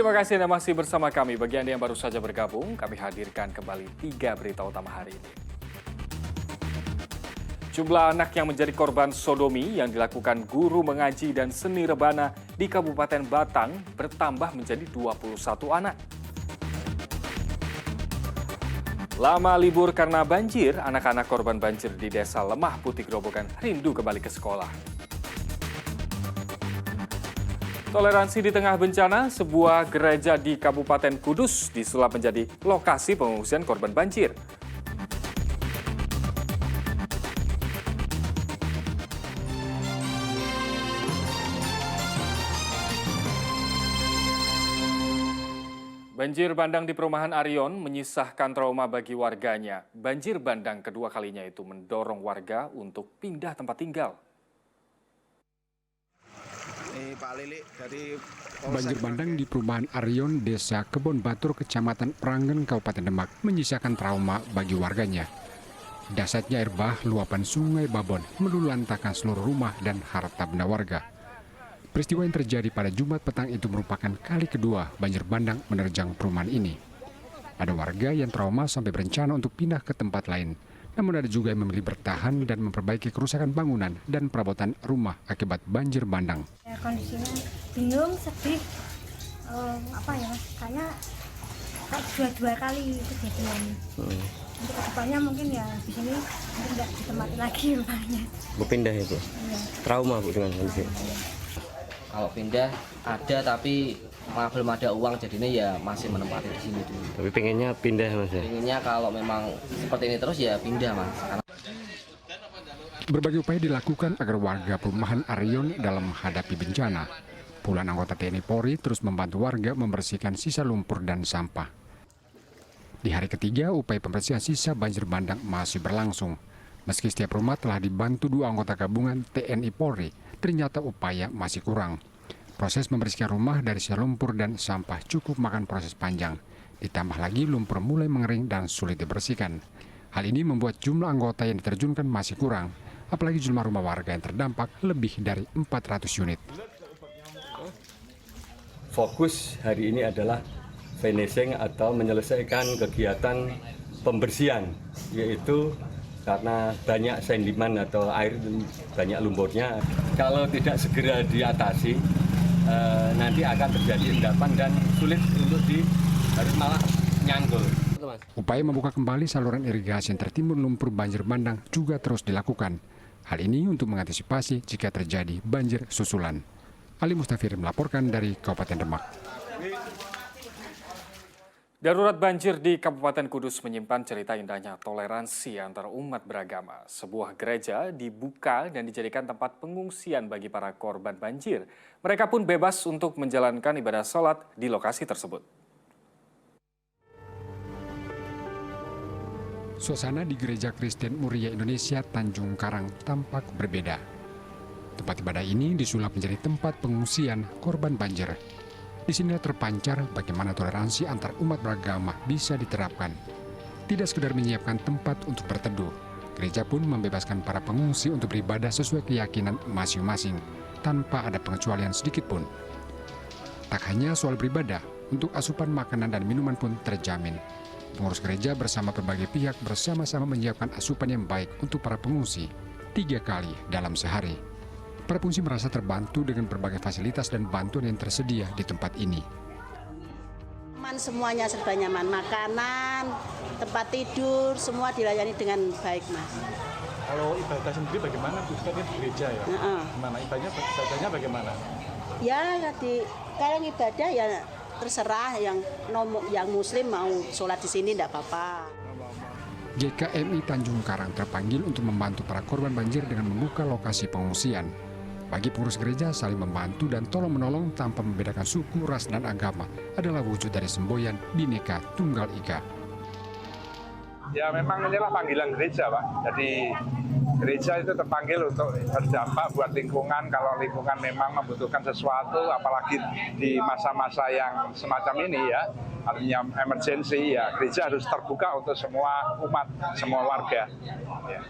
Terima kasih Anda masih bersama kami. Bagi Anda yang baru saja bergabung, kami hadirkan kembali 3 berita utama hari ini. Jumlah anak yang menjadi korban sodomi yang dilakukan guru mengaji dan seni rebana di Kabupaten Batang bertambah menjadi 21 anak. Lama libur karena banjir, anak-anak korban banjir di Desa Lemah Putih Grobogan rindu kembali ke sekolah. Toleransi di tengah bencana, sebuah gereja di Kabupaten Kudus disulap menjadi lokasi pengungsian korban banjir. Banjir bandang di perumahan Arion menyisahkan trauma bagi warganya. Banjir bandang kedua kalinya itu mendorong warga untuk pindah tempat tinggal. Banjir bandang di perumahan Arion, Desa Kebon Batur, Kecamatan Prangen, Kabupaten Demak, menyisakan trauma bagi warganya. Dasarnya air bah, luapan sungai Babon meluluhlantahkan seluruh rumah dan harta benda warga. Peristiwa yang terjadi pada Jumat petang itu merupakan kali kedua banjir bandang menerjang perumahan ini. Ada warga yang trauma sampai berencana untuk pindah ke tempat lain. Namun ada juga yang memilih bertahan dan memperbaiki kerusakan bangunan dan perabotan rumah akibat banjir bandang. Ya, kondisinya bingung, sedih, kayaknya dua kali kejadian. Untuk kedepannya mungkin ya di sini mungkin nggak ditempati lagi rumahnya. Bu pindah ya Bu? Iya. Trauma Bu dengan kondisi? Kalau pindah ada tapi belum ada uang, jadinya ya masih menempati di sini dulu. Tapi pengennya pindah Mas ya? Pengennya kalau memang seperti ini terus ya pindah Mas. Karena Berbagai upaya dilakukan agar warga perumahan Arion dalam menghadapi bencana. Puluhan anggota TNI Polri terus membantu warga membersihkan sisa lumpur dan sampah. Di hari ketiga, upaya pembersihan sisa banjir bandang masih berlangsung. Meski setiap rumah telah dibantu 2 anggota gabungan TNI Polri, ternyata upaya masih kurang. Proses membersihkan rumah dari sisa lumpur dan sampah cukup makan proses panjang. Ditambah lagi lumpur mulai mengering dan sulit dibersihkan. Hal ini membuat jumlah anggota yang diterjunkan masih kurang, apalagi jumlah rumah warga yang terdampak lebih dari 400 unit. Fokus hari ini adalah finishing atau menyelesaikan kegiatan pembersihan, yaitu karena banyak sedimen atau air banyak lumpurnya. Kalau tidak segera diatasi, nanti akan terjadi endapan dan sulit untuk harus malah nyanggul. Upaya membuka kembali saluran irigasi yang tertimbun lumpur banjir bandang juga terus dilakukan. Hal ini untuk mengantisipasi jika terjadi banjir susulan. Ali Mustafir melaporkan dari Kabupaten Demak. Darurat banjir di Kabupaten Kudus menyimpan cerita indahnya toleransi antar umat beragama. Sebuah gereja dibuka dan dijadikan tempat pengungsian bagi para korban banjir. Mereka pun bebas untuk menjalankan ibadah sholat di lokasi tersebut. Suasana di Gereja Kristen Muria Indonesia Tanjung Karang tampak berbeda. Tempat ibadah ini disulap menjadi tempat pengungsian korban banjir. Di sini terpancar bagaimana toleransi antar umat beragama bisa diterapkan. Tidak sekedar menyiapkan tempat untuk berteduh, gereja pun membebaskan para pengungsi untuk beribadah sesuai keyakinan masing-masing, tanpa ada pengecualian sedikit pun. Tak hanya soal beribadah, untuk asupan makanan dan minuman pun terjamin. Pengurus gereja bersama berbagai pihak bersama-sama menyiapkan asupan yang baik untuk para pengungsi 3 kali dalam sehari. Para pengungsi merasa terbantu dengan berbagai fasilitas dan bantuan yang tersedia di tempat ini. Semuanya serba nyaman, makanan, tempat tidur, semua dilayani dengan baik, Mas. Kalau ibadah sendiri bagaimana, Bu? Kan di gereja ya? Gimana ibadahnya bagaimana? Ya, kalau ibadah ya terserah yang muslim mau sholat di sini tidak apa-apa. GKMI Tanjung Karang terpanggil untuk membantu para korban banjir dengan membuka lokasi pengungsian. Bagi pengurus gereja, saling membantu dan tolong-menolong tanpa membedakan suku, ras, dan agama adalah wujud dari semboyan Bhinneka Tunggal Ika. Ya memang inilah panggilan gereja, Pak. Jadi gereja itu terpanggil untuk berdampak buat lingkungan. Kalau lingkungan memang membutuhkan sesuatu, apalagi di masa-masa yang semacam ini ya, artinya emergency ya, gereja harus terbuka untuk semua umat, semua warga. Ya.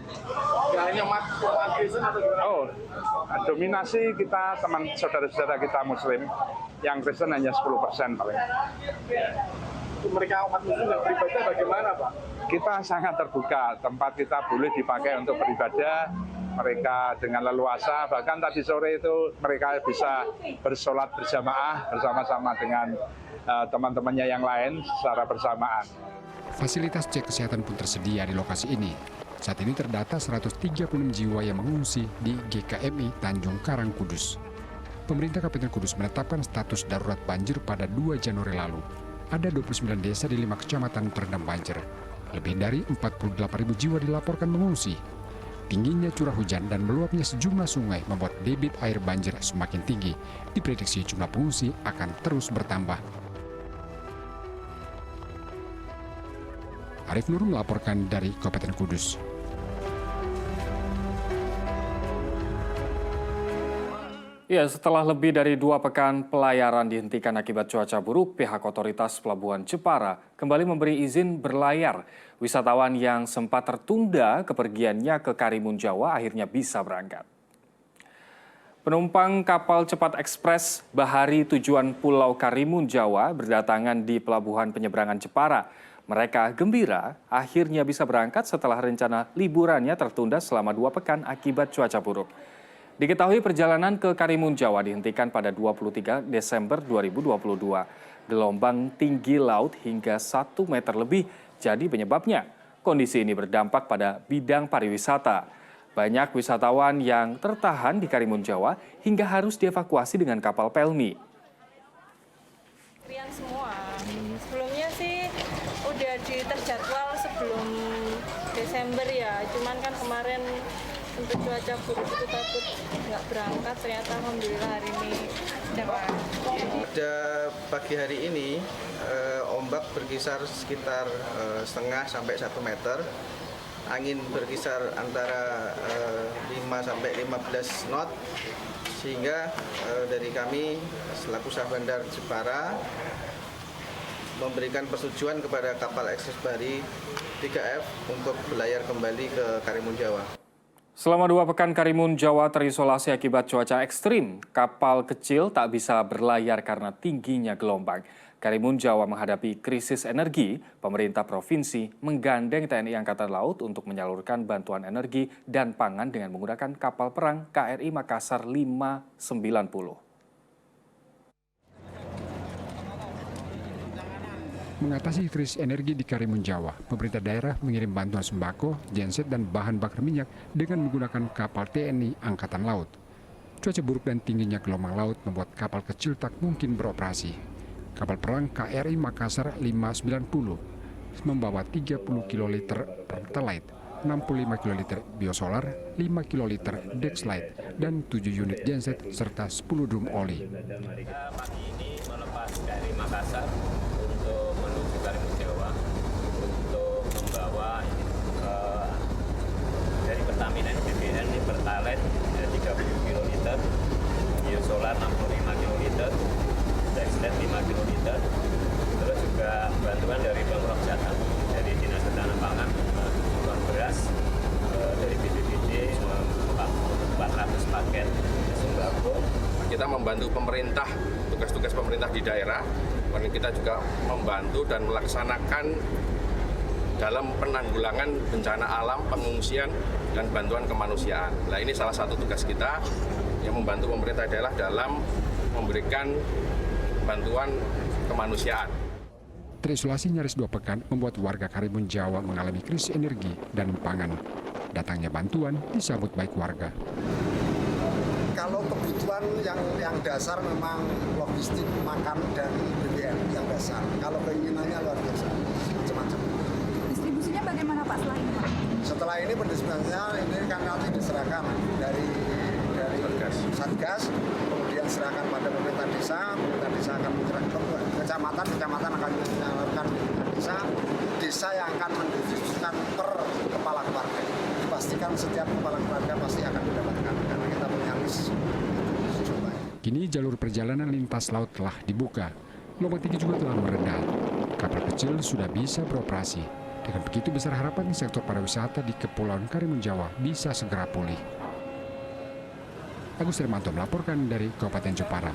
Nggak hanya umat Kristen atau gimana? Oh, dominasi kita teman saudara-saudara kita Muslim, yang Kristen hanya 10% paling. Mereka umat Muslim yang beribadah bagaimana, Pak? Kita sangat terbuka, tempat kita boleh dipakai untuk beribadah, mereka dengan leluasa, bahkan tadi sore itu mereka bisa bersolat berjamaah bersama-sama dengan teman-temannya yang lain secara bersamaan. Fasilitas cek kesehatan pun tersedia di lokasi ini. Saat ini terdata 136 jiwa yang mengungsi di GKMI Tanjung Karang, Kudus. Pemerintah Kabupaten Kudus menetapkan status darurat banjir pada 2 Januari lalu. Ada 29 desa di 5 kecamatan terendam banjir. Lebih dari 48.000 jiwa dilaporkan mengungsi. Tingginya curah hujan dan meluapnya sejumlah sungai membuat debit air banjir semakin tinggi. Diprediksi jumlah pengungsi akan terus bertambah. Arif Nur melaporkan dari Kabupaten Kudus. Ya, setelah lebih dari 2 pekan pelayaran dihentikan akibat cuaca buruk, pihak otoritas Pelabuhan Jepara kembali memberi izin berlayar. Wisatawan yang sempat tertunda kepergiannya ke Karimun Jawa akhirnya bisa berangkat. Penumpang kapal cepat ekspres Bahari tujuan Pulau Karimun Jawa berdatangan di Pelabuhan Penyeberangan Jepara. Mereka gembira akhirnya bisa berangkat setelah rencana liburannya tertunda selama 2 pekan akibat cuaca buruk. Diketahui perjalanan ke Karimun Jawa dihentikan pada 23 Desember 2022. Gelombang tinggi laut hingga 1 meter lebih jadi penyebabnya. Kondisi ini berdampak pada bidang pariwisata. Banyak wisatawan yang tertahan di Karimun Jawa hingga harus dievakuasi dengan kapal pelni. Semua. Sebelumnya sih udah terjadwal sebelum Desember ya, cuman kan kemarin untuk cuaca buruk itu takut nggak berangkat, ternyata alhamdulillah hari ini cerah. Pada pagi hari ini ombak berkisar sekitar setengah sampai 1 meter, angin berkisar antara 5 sampai 15 knot, sehingga dari kami selaku Sah Bandar Jepara memberikan persetujuan kepada kapal ekspres Bahari 3F untuk berlayar kembali ke Karimun Jawa. Selama 2 pekan Karimun Jawa terisolasi akibat cuaca ekstrim. Kapal kecil tak bisa berlayar karena tingginya gelombang. Karimun Jawa menghadapi krisis energi. Pemerintah provinsi menggandeng TNI Angkatan Laut untuk menyalurkan bantuan energi dan pangan dengan menggunakan kapal perang KRI Makassar 590. Mengatasi krisis energi di Karimun Jawa, pemerintah daerah mengirim bantuan sembako, genset, dan bahan bakar minyak dengan menggunakan kapal TNI Angkatan Laut. Cuaca buruk dan tingginya gelombang laut membuat kapal kecil tak mungkin beroperasi. Kapal perang KRI Makassar 590 membawa 30 kL pertalite, 65 kL biosolar, 5 kL dexlite, dan 7 unit genset serta 10 drum oli. Pagi ini melepas dari Makassar untuk menuju Karimun Jawa untuk membawa dari Pertamina BBN ini pertalite 30 kL, biosolar 65 kL, dexlite 5 kL, terus juga bantuan dari Pemprov Jateng, dari Dinas Ketahanan Pangan, bantuan beras dari BPBD 400 paket sembako. Kita membantu pemerintah, tugas-tugas pemerintah di daerah. Kita juga membantu dan melaksanakan dalam penanggulangan bencana alam, pengungsian, dan bantuan kemanusiaan. Nah, ini salah satu tugas kita yang membantu pemerintah daerah dalam memberikan bantuan kemanusiaan. Terisolasi nyaris 2 pekan membuat warga Karimun Jawa mengalami krisis energi dan pangan. Datangnya bantuan disambut baik warga. Kalau kebutuhan yang dasar memang logistik, makan, dan BBM yang dasar. Kalau keinginannya luar biasa, macam-macam. Distribusinya bagaimana Pak setelah ini Pak? Setelah ini pendistribusinya ini kan nanti diserahkan dari Satgas, kemudian serahkan pada pemerintah desa akan menyerahkan kecamatan akan menyalurkan desa yang akan mendistribusikan per kepala keluarga. Dipastikan setiap kepala keluarga Kini jalur perjalanan lintas laut telah dibuka. Gelombang tinggi juga telah meredah. Kapal kecil sudah bisa beroperasi. Dengan begitu besar harapan sektor pariwisata di Kepulauan Karimun Jawa bisa segera pulih. Agus Hermanto melaporkan dari Kabupaten Jepara.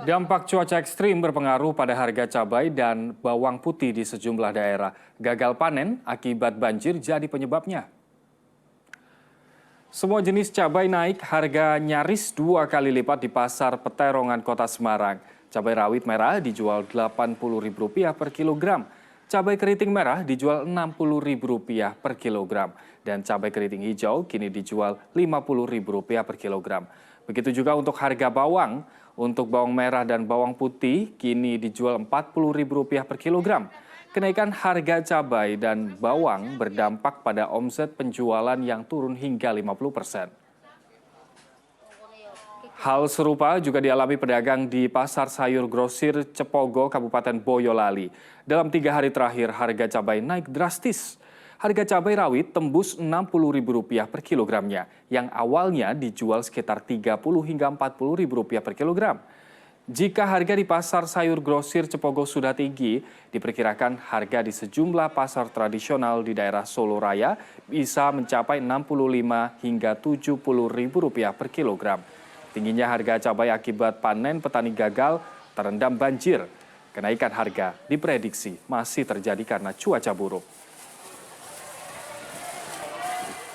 Dampak cuaca ekstrim berpengaruh pada harga cabai dan bawang putih di sejumlah daerah. Gagal panen akibat banjir jadi penyebabnya. Semua jenis cabai naik harga nyaris 2 kali lipat di Pasar Peterongan Kota Semarang. Cabai rawit merah dijual Rp80.000 per kilogram. Cabai keriting merah dijual Rp60.000 per kilogram. Dan cabai keriting hijau kini dijual Rp50.000 per kilogram. Begitu juga untuk harga bawang. Untuk bawang merah dan bawang putih kini dijual Rp40.000 per kilogram. Kenaikan harga cabai dan bawang berdampak pada omset penjualan yang turun hingga 50%. Hal serupa juga dialami pedagang di Pasar Sayur Grosir Cepogo, Kabupaten Boyolali. Dalam 3 hari terakhir, harga cabai naik drastis. Harga cabai rawit tembus Rp60.000 per kilogramnya, yang awalnya dijual sekitar Rp30 hingga Rp40.000 per kilogram. Jika harga di Pasar Sayur Grosir Cepogo sudah tinggi, diperkirakan harga di sejumlah pasar tradisional di daerah Solo Raya bisa mencapai Rp65 hingga Rp70.000 per kilogram. Tingginya harga cabai akibat panen petani gagal terendam banjir. Kenaikan harga diprediksi masih terjadi karena cuaca buruk.